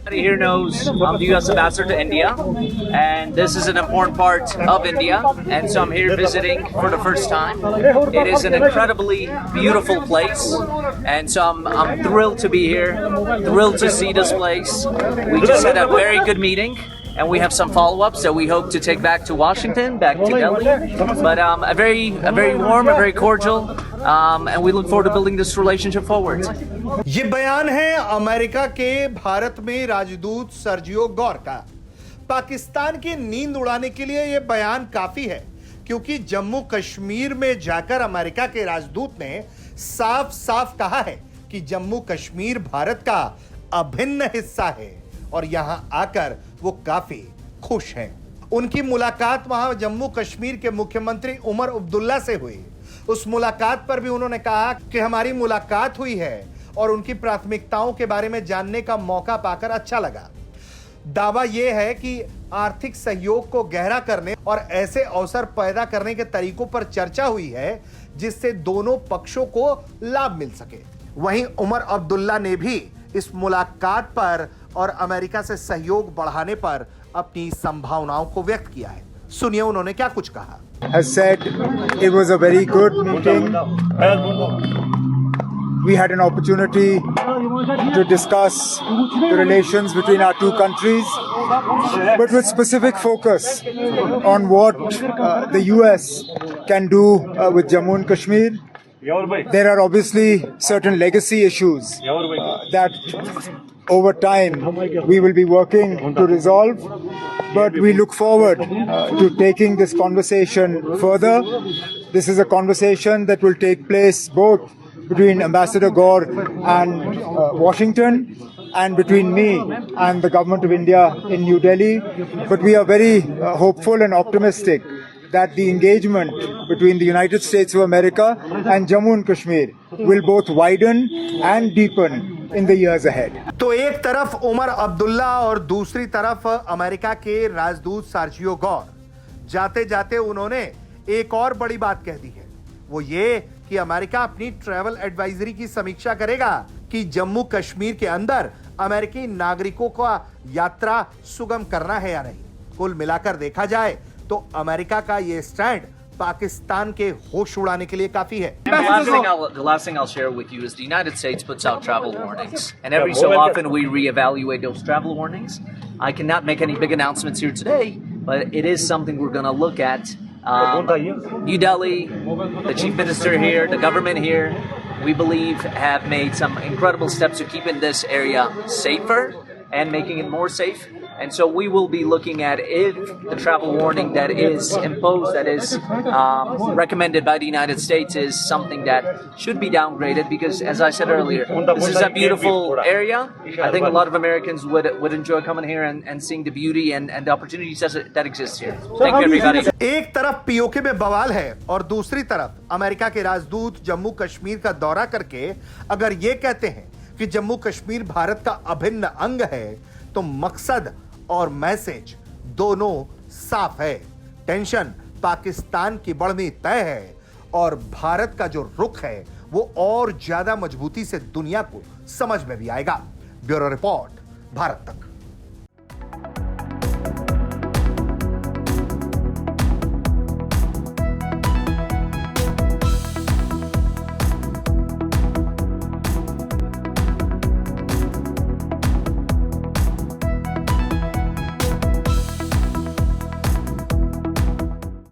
Everybody here knows I'm the U.S. ambassador to India, and this is an important part of India, and so I'm here visiting for the first time. It is an incredibly beautiful place, and so I'm thrilled to be here, thrilled to see this place. We just had a very good meeting, and we have some follow-ups that we hope to take back to Washington, back to Delhi. But a very warm, a very cordial, and we look forward to building this relationship forward. ये बयान है America के भारत में राजदूत Sergio गौर का। पाकिस्तान की नींद उड़ाने के लिए यह बयान काफी है, क्योंकि जम्मू कश्मीर में जाकर अमेरिका के राजदूत ने साफ साफ कहा है कि जम्मू कश्मीर भारत का अभिन्न हिस्सा है और यहां आकर वो काफी खुश हैं। उनकी मुलाकात वहां जम्मू कश्मीर के मुख्यमंत्री उमर अब्दुल्ला से हुई। उस मुलाकात पर भी उन्होंने कहा कि हमारी मुलाकात हुई है और उनकी प्राथमिकताओं के बारे में जानने का मौका पाकर अच्छा लगा। दावा यह है कि आर्थिक सहयोग को गहरा करने और ऐसे अवसर पैदा करने के तरीकों पर चर्चा हुई है जिससे दोनों पक्षों को लाभ मिल सके। वहीं उमर अब्दुल्ला ने भी इस मुलाकात पर और अमेरिका से सहयोग बढ़ाने पर अपनी संभावनाओं को व्यक्त किया है। सुनिए उन्होंने क्या कुछ कहा। Has said it was a very good meeting. We had an opportunity to discuss the relations between our two countries, but with specific focus on what the US can do with Jammu and Kashmir. There are obviously certain legacy issues that over time we will be working to resolve, but we look forward to taking this conversation further. This is a conversation that will take place both between Ambassador Gore and Washington, and between me and the government of India in New Delhi. But we are very hopeful and optimistic that the engagement between the United States of America and Jammu and Kashmir will both widen and deepen in the years ahead. तो एक तरफ उमर अब्दुल्ला और दूसरी तरफ America के राजदूत Sergio गौर। जाते जाते उन्होंने एक और बड़ी बात कह दी है, वो ये कि अमेरिका अपनी ट्रैवल एडवाइजरी की समीक्षा करेगा कि जम्मू कश्मीर के अंदर अमेरिकी नागरिकों का यात्रा सुगम करना है या नहीं। कुल मिलाकर देखा जाए तो अमेरिका का ये स्टैंड पाकिस्तान के होश उड़ाने के लिए काफी है। The last thing I'll share with you is the United States puts out travel warnings, and every so often we reevaluate those travel warnings. I cannot make any big announcements here today, but it is something we're going to look at. New Delhi, the Chief Minister here, the government here, we believe have made some incredible steps to keeping this area safer and making it more safe. And so we will be looking at if the travel warning that is imposed, that is recommended by the United States, is something that should be downgraded, because as I said earlier, this is a beautiful area. I think a lot of Americans would enjoy coming here and seeing the beauty and the opportunities that exist here. Thank you, everybody. एक तरफ PoK में बवाल है और दूसरी तरफ America के राजदूत जम्मू कश्मीर का दौरा करके अगर ये कहते हैं कि जम्मू कश्मीर भारत का अभिन्न अंग है, तो मकसद और मैसेज दोनों साफ है। टेंशन पाकिस्तान की बढ़नी तय है और भारत का जो रुख है वो और ज्यादा मजबूती से दुनिया को समझ में भी आएगा। ब्यूरो रिपोर्ट, भारत तक।